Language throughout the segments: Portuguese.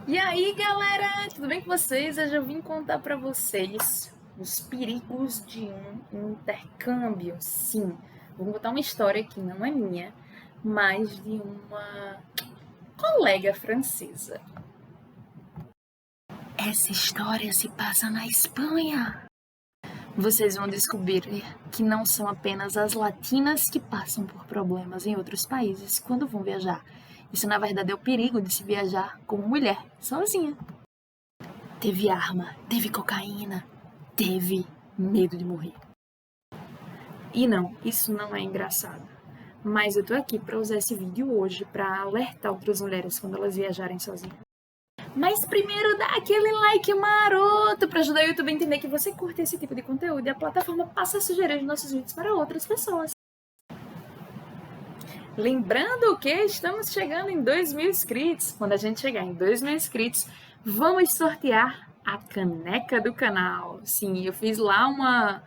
E aí, galera, tudo bem com vocês? Hoje eu vim contar pra vocês os perigos de um intercâmbio. Sim, vou contar uma história que não é minha, mas de uma colega francesa. Essa história se passa na Espanha. Vocês vão descobrir que não são apenas as latinas que passam por problemas em outros países quando vão viajar. Isso, na verdade, é o perigo de se viajar como mulher, sozinha. Teve arma, teve cocaína, teve medo de morrer. E não, isso não é engraçado. Mas eu tô aqui para usar esse vídeo hoje para alertar outras mulheres quando elas viajarem sozinhas. Mas primeiro dá aquele like maroto para ajudar o YouTube a entender que você curte esse tipo de conteúdo e a plataforma passa a sugerir os nossos vídeos para outras pessoas. Lembrando que estamos chegando em 2.000 inscritos. Quando a gente chegar em 2.000 inscritos, vamos sortear a caneca do canal. Sim, eu fiz lá uma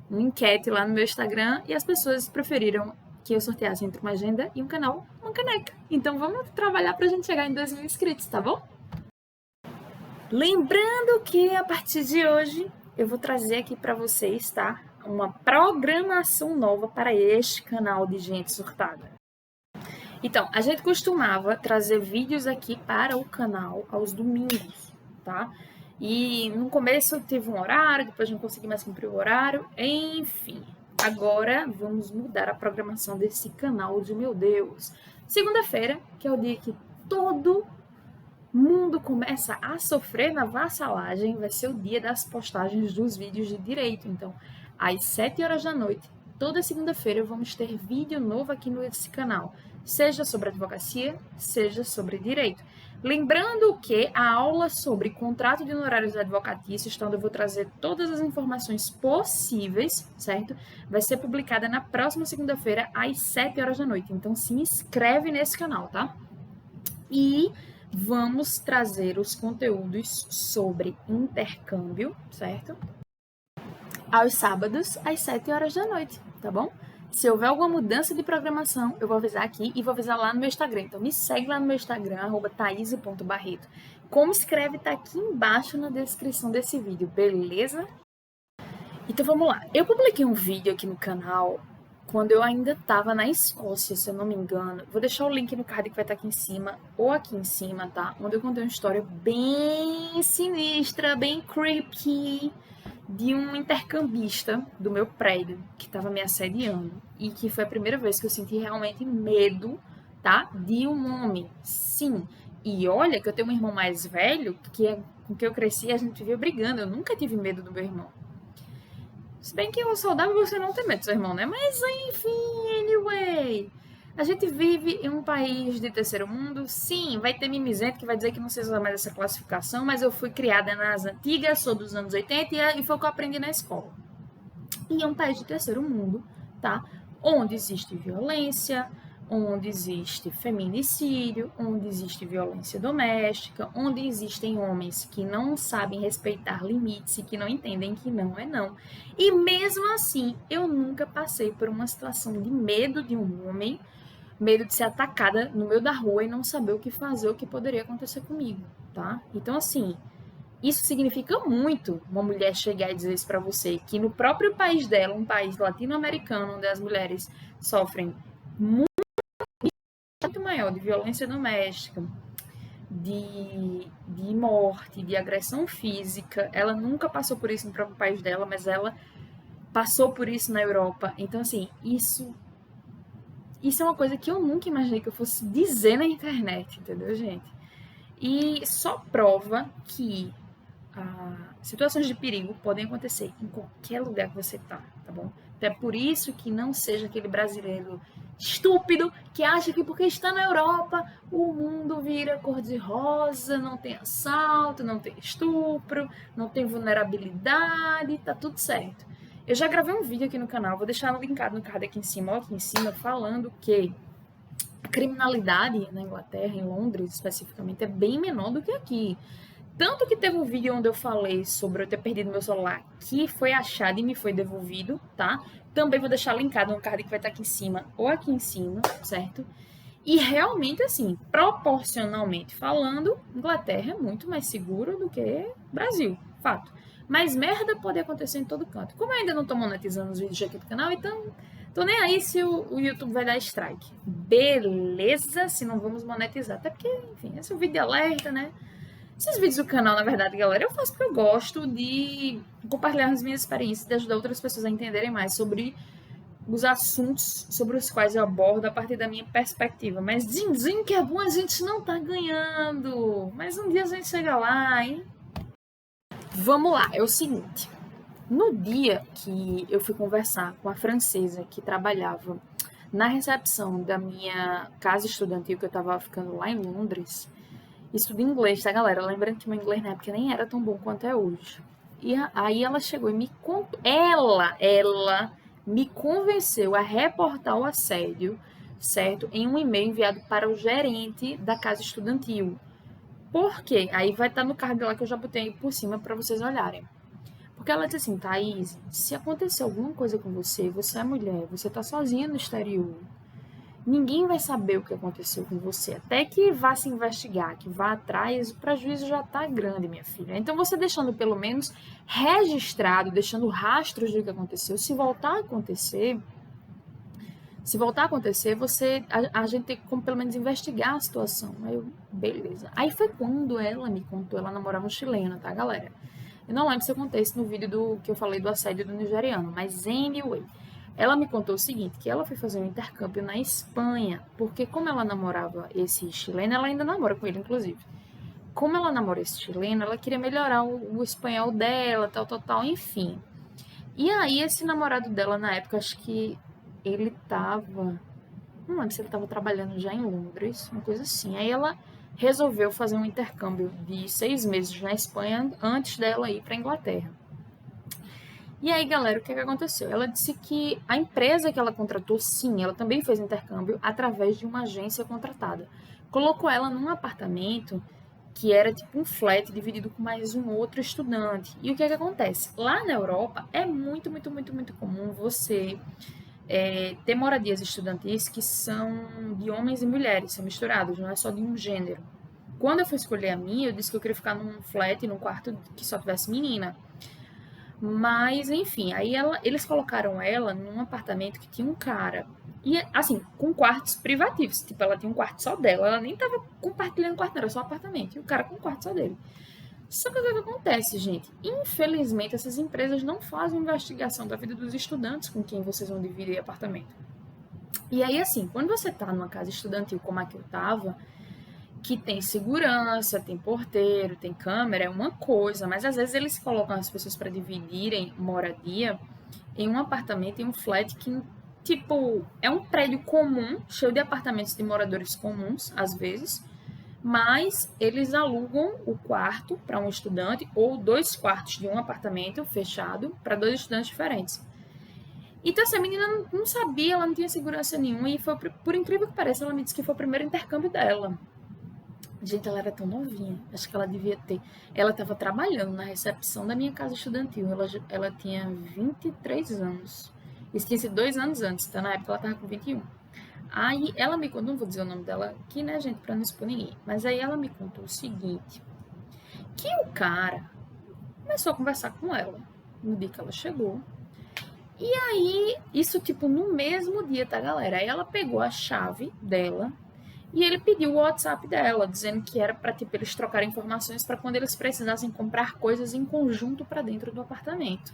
enquete lá no meu Instagram e as pessoas preferiram que eu sorteasse entre uma agenda e um canal, uma caneca. Então vamos trabalhar pra gente chegar em 2.000 inscritos, tá bom? Lembrando que a partir de hoje eu vou trazer aqui para vocês, tá? Uma programação nova para este canal de Gente Surtada. Então, a gente costumava trazer vídeos aqui para o canal aos domingos, tá? E no começo teve um horário, depois não consegui mais cumprir o horário, enfim. Agora vamos mudar a programação desse canal de meu Deus. Segunda-feira, que é o dia que todo mundo começa a sofrer na vassalagem, vai ser o dia das postagens dos vídeos de direito. Então, às 7 horas da noite, toda segunda-feira, vamos ter vídeo novo aqui nesse canal, seja sobre advocacia, seja sobre direito. Lembrando que a aula sobre contrato de honorários advocatícios, onde eu vou trazer todas as informações possíveis, certo? Vai ser publicada na próxima segunda-feira, às 7 horas da noite. Então, se inscreve nesse canal, tá? E vamos trazer os conteúdos sobre intercâmbio, certo? Aos sábados, às 7 horas da noite, tá bom? Se houver alguma mudança de programação, eu vou avisar aqui e vou avisar lá no meu Instagram. Então, me segue lá no meu Instagram, @thaise.barreto. Como escreve tá aqui embaixo na descrição desse vídeo, beleza? Então, vamos lá. Eu publiquei um vídeo aqui no canal quando eu ainda estava na Escócia, se eu não me engano. Vou deixar o link no card que vai estar aqui em cima, ou aqui em cima, tá? Onde eu contei uma história bem sinistra, bem creepy, de um intercambista do meu prédio que estava me assediando. E que foi a primeira vez que eu senti realmente medo, tá? De um homem. Sim. E olha que eu tenho um irmão mais velho, com quem eu cresci, a gente vivia brigando. Eu nunca tive medo do meu irmão. Se bem que o saudável você não tem medo do seu irmão, né? Mas enfim, anyway. A gente vive em um país de terceiro mundo. Sim, vai ter mimizento que vai dizer que não se usa mais essa classificação, mas eu fui criada nas antigas, sou dos anos 80 e foi o que eu aprendi na escola. E é um país de terceiro mundo, tá? Onde existe violência, onde existe feminicídio, onde existe violência doméstica, onde existem homens que não sabem respeitar limites e que não entendem que não é não. E mesmo assim, eu nunca passei por uma situação de medo de um homem, medo de ser atacada no meio da rua e não saber o que fazer, o que poderia acontecer comigo, tá? Então, assim, isso significa muito uma mulher chegar e dizer isso para você, que no próprio país dela, um país latino-americano, onde as mulheres sofrem muito maior de violência doméstica, de morte, de agressão física. Ela nunca passou por isso no próprio país dela, mas ela passou por isso na Europa. Então, assim, isso é uma coisa que eu nunca imaginei que eu fosse dizer na internet, entendeu, gente? E só prova que situações de perigo podem acontecer em qualquer lugar que você tá bom? Então é por isso que não seja aquele brasileiro estúpido que acha que porque está na Europa o mundo vira cor-de-rosa, não tem assalto, não tem estupro, não tem vulnerabilidade, tá tudo certo. Eu já gravei um vídeo aqui no canal, vou deixar linkado no card aqui em cima, ou aqui em cima, falando que a criminalidade na Inglaterra, em Londres especificamente, é bem menor do que aqui. Tanto que teve um vídeo onde eu falei sobre eu ter perdido meu celular, que foi achado e me foi devolvido, tá? Também vou deixar linkado no card que vai estar aqui em cima ou aqui em cima, certo? E realmente, assim, proporcionalmente falando, Inglaterra é muito mais seguro do que Brasil, fato. Mas merda pode acontecer em todo canto. Como eu ainda não tô monetizando os vídeos aqui do canal, então tô nem aí se o YouTube vai dar strike. Beleza, se não vamos monetizar. Até porque, enfim, esse é um vídeo de alerta, né? Esses vídeos do canal, na verdade, galera, eu faço porque eu gosto de compartilhar as minhas experiências, de ajudar outras pessoas a entenderem mais sobre os assuntos sobre os quais eu abordo a partir da minha perspectiva. Mas dizem que é bom, a gente não tá ganhando. Mas um dia a gente chega lá, hein? Vamos lá, é o seguinte. No dia que eu fui conversar com a francesa que trabalhava na recepção da minha casa estudantil, que eu tava ficando lá em Londres, estudo inglês, tá, galera? Lembrando que meu inglês na época nem era tão bom quanto é hoje. E aí ela chegou e me contou. Ela me convenceu a reportar o assédio, certo? Em um e-mail enviado para o gerente da casa estudantil. Por quê? Aí vai estar no card lá que eu já botei por cima para vocês olharem. Porque ela disse assim, Thaís, se acontecer alguma coisa com você, você é mulher, você tá sozinha no exterior, ninguém vai saber o que aconteceu com você. Até que vá se investigar, que vá atrás, o prejuízo já está grande, minha filha. Então, você deixando pelo menos registrado, deixando rastros do que aconteceu, se voltar a acontecer, a gente tem como pelo menos investigar a situação. Aí eu, beleza. Aí foi quando ela me contou, ela namorava um chileno, tá, galera? Eu não lembro se eu contei isso no vídeo que eu falei do assédio do nigeriano, mas anyway. Ela me contou o seguinte, que ela foi fazer um intercâmbio na Espanha, porque como ela namorava esse chileno, ela ainda namora com ele, inclusive. Como ela namora esse chileno, ela queria melhorar o espanhol dela, tal, enfim. E aí, esse namorado dela, na época, acho que ele tava... Não lembro se ele tava trabalhando já em Londres, uma coisa assim. Aí ela resolveu fazer um intercâmbio de 6 meses na Espanha antes dela ir pra Inglaterra. E aí, galera, o que aconteceu? Ela disse que a empresa que ela contratou, sim, ela também fez intercâmbio através de uma agência contratada. Colocou ela num apartamento que era tipo um flat dividido com mais um outro estudante. E o que acontece? Lá na Europa é muito comum você ter moradias estudantis que são de homens e mulheres, são misturados, não é só de um gênero. Quando eu fui escolher a minha, eu disse que eu queria ficar num flat, num quarto que só tivesse menina. Mas, enfim, aí eles colocaram ela num apartamento que tinha um cara. E, assim, com quartos privativos. Tipo, ela tinha um quarto só dela. Ela nem tava compartilhando quarto, não, era só apartamento. E o cara com um quarto só dele. Só que o que acontece, gente? Infelizmente, essas empresas não fazem investigação da vida dos estudantes com quem vocês vão dividir apartamento. E aí, assim, quando você tá numa casa estudantil como a que eu tava, que tem segurança, tem porteiro, tem câmera, é uma coisa, mas às vezes eles colocam as pessoas para dividirem moradia em um apartamento, em um flat que, tipo, é um prédio comum, cheio de apartamentos de moradores comuns, às vezes, mas eles alugam o quarto para um estudante ou 2 quartos de um apartamento fechado para 2 estudantes diferentes. Então, essa menina não sabia, ela não tinha segurança nenhuma e foi, por incrível que pareça, ela me disse que foi o primeiro intercâmbio dela. Gente, ela era tão novinha. Acho que ela devia ter. Ela estava trabalhando na recepção da minha casa estudantil. Ela tinha 23 anos. Isso tinha sido 2 anos antes, então na época ela estava com 21. Aí ela me contou, não vou dizer o nome dela aqui, né, gente, pra não expor ninguém. Mas aí ela me contou o seguinte: que o cara começou a conversar com ela no dia que ela chegou. E aí, isso tipo no mesmo dia, tá, galera? Aí ela pegou a chave dela e ele pediu o WhatsApp dela, dizendo que era para tipo, eles trocarem informações para quando eles precisassem comprar coisas em conjunto para dentro do apartamento.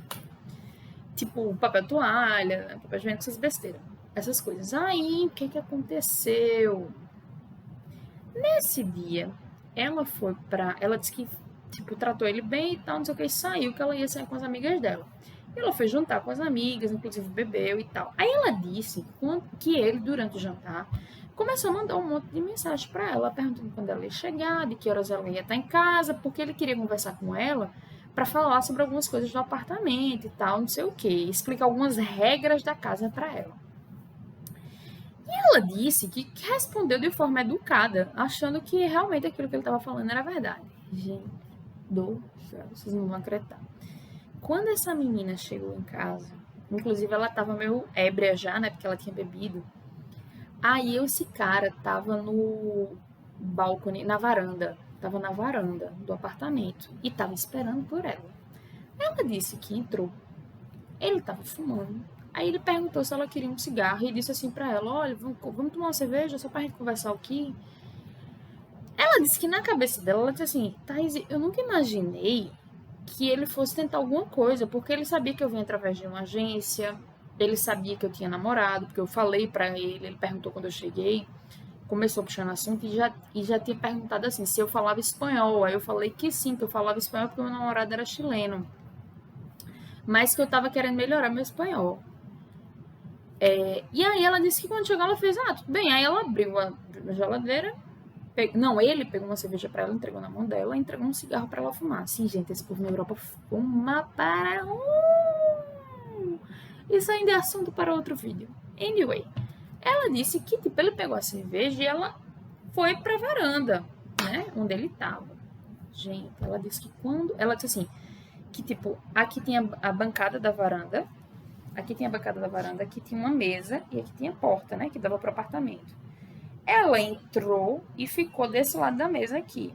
Tipo, papel toalha, papel higiênico, essas besteiras. Essas coisas. Aí, o que aconteceu? Nesse dia, ela disse que, tipo, tratou ele bem e tal, não sei o que, e saiu, que ela ia sair com as amigas dela. E ela foi juntar com as amigas, inclusive bebeu e tal. Aí ela disse que ele, durante o jantar, começou a mandar um monte de mensagem para ela, perguntando quando ela ia chegar, de que horas ela ia estar em casa, porque ele queria conversar com ela para falar sobre algumas coisas do apartamento e tal, não sei o que, explicar algumas regras da casa para ela. E ela disse que respondeu de forma educada, achando que realmente aquilo que ele estava falando era verdade. Gente, do céu, vocês não vão acreditar. Quando essa menina chegou em casa, inclusive ela estava meio ébria já, né, porque ela tinha bebido, Aí esse cara tava no balcone, na varanda. Tava na varanda do apartamento e tava esperando por ela. Ela disse que entrou. Ele tava fumando. Aí ele perguntou se ela queria um cigarro e disse assim pra ela: Olha, vamos tomar uma cerveja só pra gente conversar aqui. Ela disse que na cabeça dela, ela disse assim: Thaís, eu nunca imaginei que ele fosse tentar alguma coisa, porque ele sabia que eu vinha através de uma agência, ele sabia que eu tinha namorado, porque eu falei pra ele perguntou quando eu cheguei, começou puxando assunto e já tinha perguntado assim, se eu falava espanhol. Aí eu falei que sim, que eu falava espanhol porque meu namorado era chileno, mas que eu tava querendo melhorar meu espanhol. E aí ela disse que quando chegou ela fez, tudo bem. Aí ela abriu a geladeira, não, ele pegou uma cerveja pra ela, entregou na mão dela, e entregou um cigarro pra ela fumar. Sim, gente, esse povo na Europa fuma para Isso ainda é assunto para outro vídeo. Anyway, ela disse que, tipo, ele pegou a cerveja e ela foi pra varanda, né, onde ele tava. Gente, ela disse que quando... Ela disse assim, que, tipo, aqui tinha a bancada da varanda, aqui tinha a bancada da varanda, aqui tinha uma mesa e aqui tinha a porta, né, que dava pro apartamento. Ela entrou e ficou desse lado da mesa aqui.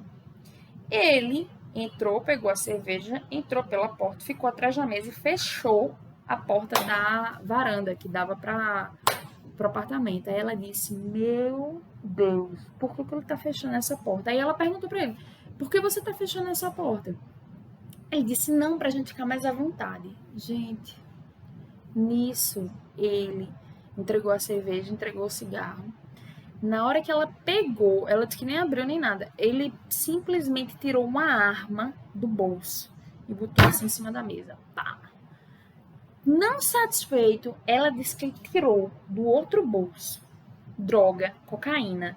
Ele entrou, pegou a cerveja, entrou pela porta, ficou atrás da mesa e fechou a porta da varanda que dava para o apartamento. Aí ela disse: Meu Deus, por que ele tá fechando essa porta? Aí ela perguntou para ele: Por que você tá fechando essa porta? Ele disse: Não, pra gente ficar mais à vontade. Gente, nisso ele entregou a cerveja, entregou o cigarro. Na hora que ela pegou, ela disse que nem abriu nem nada, ele simplesmente tirou uma arma do bolso e botou assim em cima da mesa. Pá. Não satisfeito, ela disse que ele tirou do outro bolso droga, cocaína.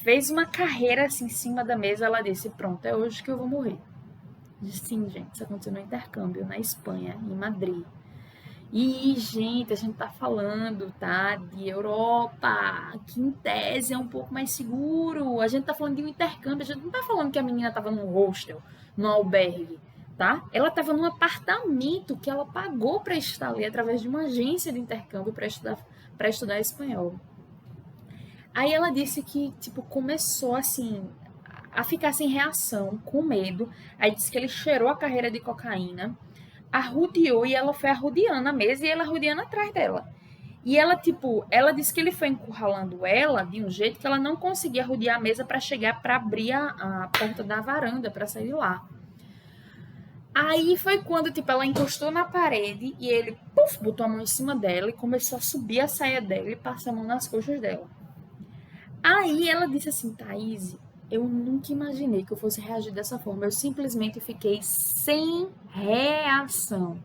Fez uma carreira assim em cima da mesa. Ela disse: Pronto, é hoje que eu vou morrer. Sim, gente, isso aconteceu no intercâmbio na Espanha, em Madrid. E, gente, a gente tá falando, tá, de Europa, que em tese é um pouco mais seguro. A gente tá falando de um intercâmbio, a gente não tá falando que a menina tava num hostel, num albergue, tá? Ela tava num apartamento que ela pagou para estar ali através de uma agência de intercâmbio para estudar espanhol. Aí ela disse que, tipo, começou assim a ficar sem reação, com medo. Aí disse que ele cheirou a carreira de cocaína, arrodeou e ela foi arrodeando a mesa e ela arrodeando atrás dela. E ela, tipo, ela disse que ele foi encurralando ela de um jeito que ela não conseguia rodear a mesa para chegar para abrir a porta da varanda para sair lá. Aí foi quando, tipo, ela encostou na parede e ele, puf, botou a mão em cima dela e começou a subir a saia dela e passar a mão nas coxas dela. Aí ela disse assim: Thaís, eu nunca imaginei que eu fosse reagir dessa forma. Eu simplesmente fiquei sem reação.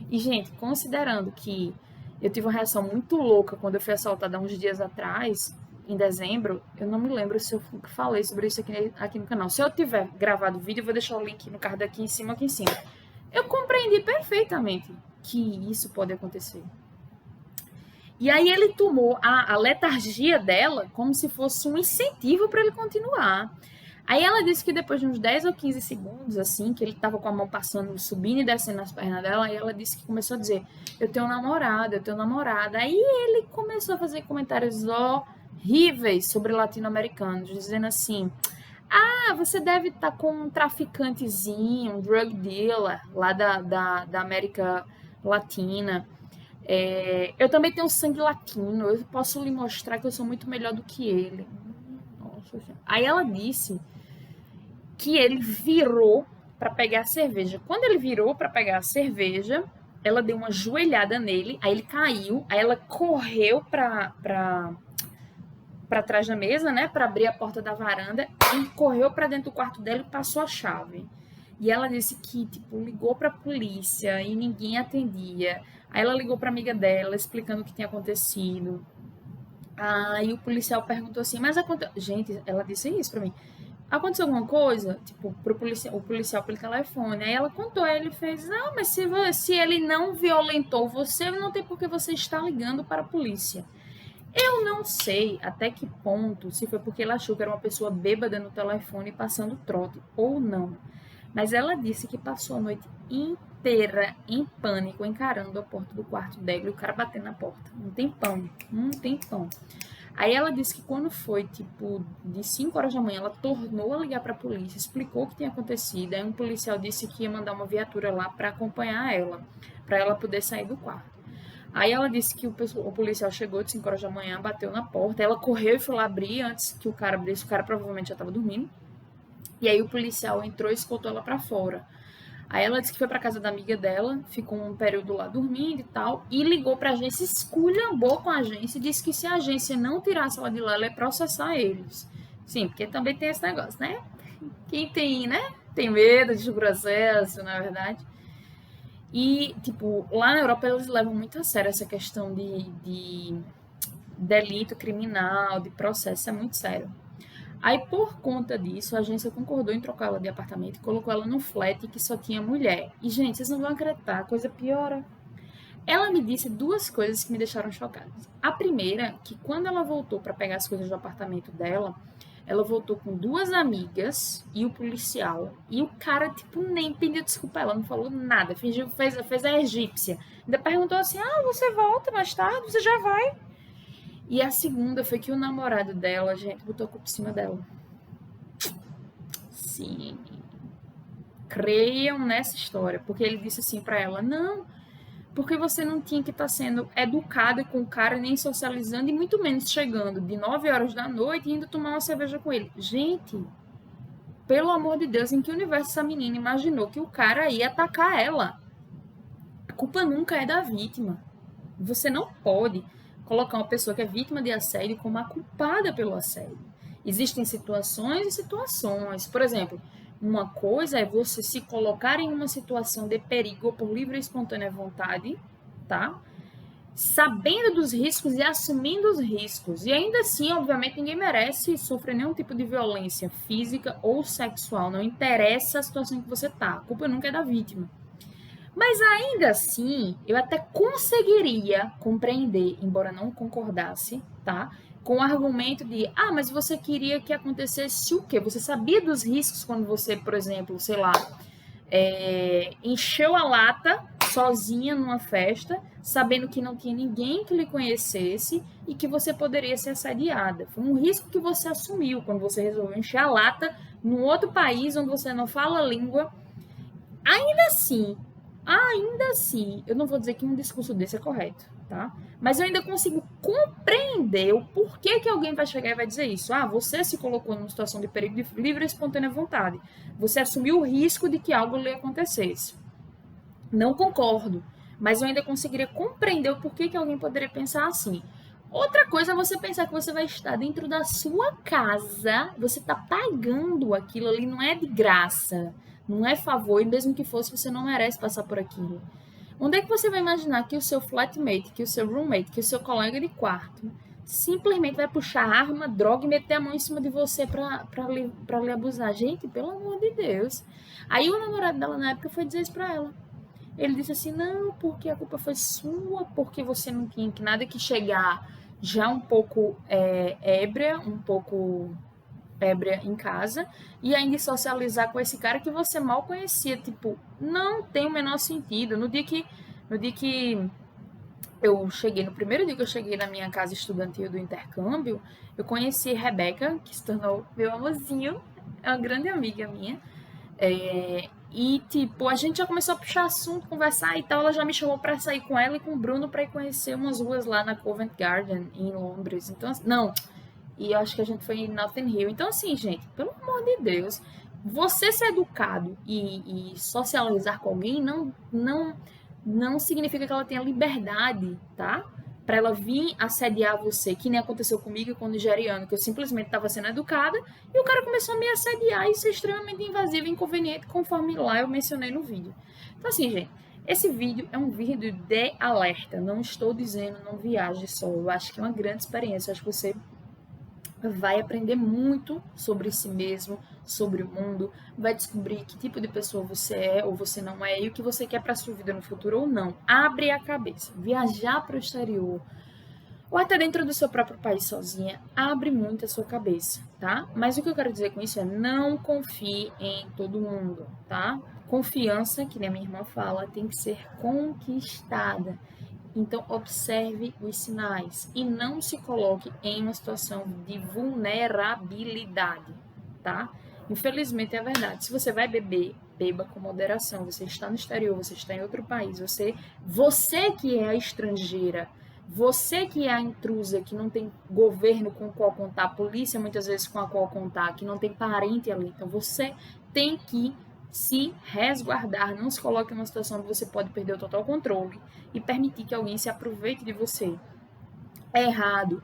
E, gente, considerando que eu tive uma reação muito louca quando eu fui assaltada há uns dias atrás, em dezembro, eu não me lembro se eu falei sobre isso aqui no canal. Se eu tiver gravado o vídeo, eu vou deixar o link no card aqui em cima, aqui em cima. Eu compreendi perfeitamente que isso pode acontecer. E aí ele tomou a letargia dela como se fosse um incentivo para ele continuar. Aí ela disse que depois de uns 10 ou 15 segundos, assim, que ele tava com a mão passando, subindo e descendo nas pernas dela, aí ela disse que começou a dizer: Eu tenho um namorado, eu tenho um namorada. Aí ele começou a fazer comentários horríveis sobre latino-americanos, dizendo assim: você deve estar com um traficantezinho, um drug dealer lá da América Latina. Eu também tenho sangue latino, eu posso lhe mostrar que eu sou muito melhor do que ele. Nossa. Aí ela disse que ele virou para pegar a cerveja. Quando ele virou para pegar a cerveja, ela deu uma joelhada nele, aí ele caiu, aí ela correu para trás da mesa, né, para abrir a porta da varanda e correu para dentro do quarto dela e passou a chave. E ela disse que, tipo, ligou para a polícia e ninguém atendia. Aí ela ligou para amiga dela explicando o que tinha acontecido. Aí o policial perguntou assim: "Mas aconteceu?" Gente, ela disse isso para mim. Aconteceu alguma coisa? Tipo, o policial pelo telefone. Aí ela contou, aí ele fez: "Não, mas se ele não violentou você, não tem por que você estar ligando para a polícia." Eu não sei até que ponto, se foi porque ela achou que era uma pessoa bêbada no telefone passando trote ou não. Mas ela disse que passou a noite inteira em pânico, encarando a porta do quarto dela e o cara batendo na porta. Um tempão, um tempão. Aí ela disse que quando foi, tipo, de 5 horas da manhã, ela tornou a ligar para a polícia, explicou o que tinha acontecido. Aí um policial disse que ia mandar uma viatura lá para acompanhar ela, para ela poder sair do quarto. Aí ela disse que o policial chegou de 5 horas da manhã, bateu na porta, ela correu e foi lá abrir antes que o cara abrisse, o cara provavelmente já estava dormindo. E aí o policial entrou e escoltou ela para fora. Aí ela disse que foi pra casa da amiga dela, ficou um período lá dormindo e tal, e ligou pra agência, esculhambou com a agência e disse que se a agência não tirasse ela de lá, ela ia processar eles. Sim, porque também tem esse negócio, né? Quem tem, né? Tem medo de processo, na verdade. E, tipo, lá na Europa eles levam muito a sério essa questão de delito criminal, de processo, é muito sério. Aí, por conta disso, a agência concordou em trocar ela de apartamento e colocou ela num flat que só tinha mulher. E, gente, vocês não vão acreditar, a coisa piora. Ela me disse duas coisas que me deixaram chocada. A primeira, que quando ela voltou para pegar as coisas do apartamento dela, ela voltou com duas amigas e o policial. E o cara, tipo, nem pediu desculpa. Ela não falou nada. Fingiu, fez a egípcia. Ainda perguntou assim: ah, você volta mais tarde? Você já vai? E a segunda foi que o namorado dela, gente, botou a culpa em cima dela. Sim. Creiam nessa história. Porque ele disse assim pra ela: não, porque você não tinha que estar sendo educada com o cara, nem socializando, e muito menos chegando de 9 horas da noite e indo tomar uma cerveja com ele. Gente, pelo amor de Deus, em que universo essa menina imaginou que o cara ia atacar ela? A culpa nunca é da vítima. Você não pode colocar uma pessoa que é vítima de assédio como a culpada pelo assédio. Existem situações e situações. Por exemplo, uma coisa é você se colocar em uma situação de perigo por livre e espontânea vontade, tá? Sabendo dos riscos e assumindo os riscos. E ainda assim, obviamente, ninguém merece sofrer nenhum tipo de violência física ou sexual. Não interessa a situação que você tá. A culpa nunca é da vítima. Mas ainda assim, eu até conseguiria compreender, embora não concordasse, tá? Com o argumento de, ah, mas você queria que acontecesse o quê? Você sabia dos riscos quando você, por exemplo, sei lá, encheu a lata sozinha numa festa, sabendo que não tinha ninguém que lhe conhecesse e que você poderia ser assediada. Foi um risco que você assumiu quando você resolveu encher a lata num outro país onde você não fala a língua. Ainda assim, eu não vou dizer que um discurso desse é correto, tá? Mas eu ainda consigo compreender o porquê que alguém vai chegar e vai dizer isso. Ah, você se colocou numa situação de perigo de livre e espontânea vontade. Você assumiu o risco de que algo lhe acontecesse. Não concordo, mas eu ainda conseguiria compreender o porquê que alguém poderia pensar assim. Outra coisa é você pensar que você vai estar dentro da sua casa, você está pagando aquilo ali, não é de graça, não é favor, e mesmo que fosse, você não merece passar por aquilo. Onde é que você vai imaginar que o seu flatmate, que o seu roommate, que o seu colega de quarto simplesmente vai puxar arma, droga e meter a mão em cima de você pra lhe abusar? Gente, pelo amor de Deus. Aí o namorado dela na época foi dizer isso pra ela. Ele disse assim, não, porque a culpa foi sua, porque você não tinha que nada que chegar já um pouco ébria em casa e ainda socializar com esse cara que você mal conhecia. Tipo, não tem o menor sentido. No dia que eu cheguei, no primeiro dia que eu cheguei na minha casa estudantil do intercâmbio, eu conheci Rebeca, que se tornou meu amorzinho, é uma grande amiga minha. E, tipo, a gente já começou a puxar assunto, conversar e tal. Ela já me chamou pra sair com ela e com o Bruno pra ir conhecer umas ruas lá na Covent Garden, em Londres. Então, não. E eu acho que a gente foi em Notting Hill. Então, assim, gente, pelo amor de Deus, você ser educado e socializar com alguém não significa que ela tenha liberdade, tá? Pra ela vir assediar você, que nem aconteceu comigo com o nigeriano, que eu simplesmente estava sendo educada e o cara começou a me assediar e ser extremamente invasivo e inconveniente, conforme lá eu mencionei no vídeo. Então, assim, gente, esse vídeo é um vídeo de alerta. Não estou dizendo não viaje só. Eu acho que é uma grande experiência. Eu acho que você vai aprender muito sobre si mesmo, sobre o mundo, vai descobrir que tipo de pessoa você é ou você não é e o que você quer para sua vida no futuro ou não. Abre a cabeça. Viajar para o exterior ou até dentro do seu próprio país sozinha, abre muito a sua cabeça, tá? Mas o que eu quero dizer com isso é não confie em todo mundo, tá? Confiança, que nem a minha irmã fala, tem que ser conquistada. Então, observe os sinais e não se coloque em uma situação de vulnerabilidade, tá? Infelizmente é verdade. Se você vai beber, beba com moderação. Você está no exterior, você está em outro país, você que é a estrangeira, você que é a intrusa, que não tem governo com o qual contar, polícia muitas vezes com a qual contar, que não tem parente ali. Então você tem que se resguardar, não se coloque em uma situação onde você pode perder o total controle e permitir que alguém se aproveite de você. É errado,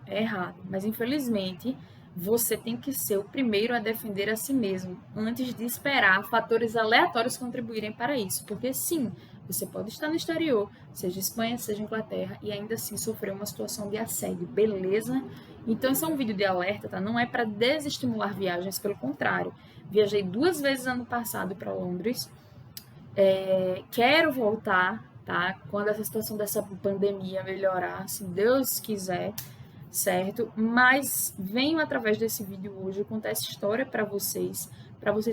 mas infelizmente você tem que ser o primeiro a defender a si mesmo, antes de esperar fatores aleatórios contribuírem para isso, porque sim, você pode estar no exterior, seja Espanha, seja Inglaterra, e ainda assim sofrer uma situação de assédio, beleza? Então esse é um vídeo de alerta, tá? Não é para desestimular viagens, pelo contrário. Viajei 2 vezes ano passado para Londres, quero voltar, tá? Quando essa situação dessa pandemia melhorar, se Deus quiser, certo? Mas venho através desse vídeo hoje contar essa história para vocês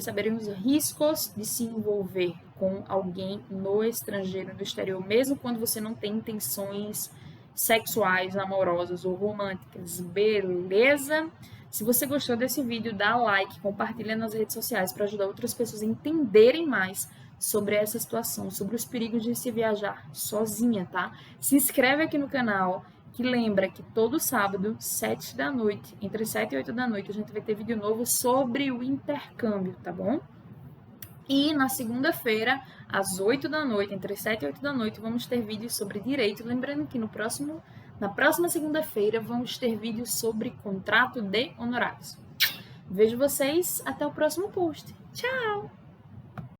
saberem os riscos de se envolver com alguém no estrangeiro, no exterior, mesmo quando você não tem intenções sexuais, amorosas ou românticas, beleza? Se você gostou desse vídeo, dá like, compartilha nas redes sociais para ajudar outras pessoas a entenderem mais sobre essa situação, sobre os perigos de se viajar sozinha, tá? Se inscreve aqui no canal, que lembra que todo sábado, 7 da noite, entre 7 e 8 da noite, a gente vai ter vídeo novo sobre o intercâmbio, tá bom? E na segunda-feira, às 8 da noite, entre 7 e 8 da noite, vamos ter vídeos sobre direito. Lembrando que na próxima segunda-feira, vamos ter vídeos sobre contrato de honorários. Vejo vocês até o próximo post. Tchau!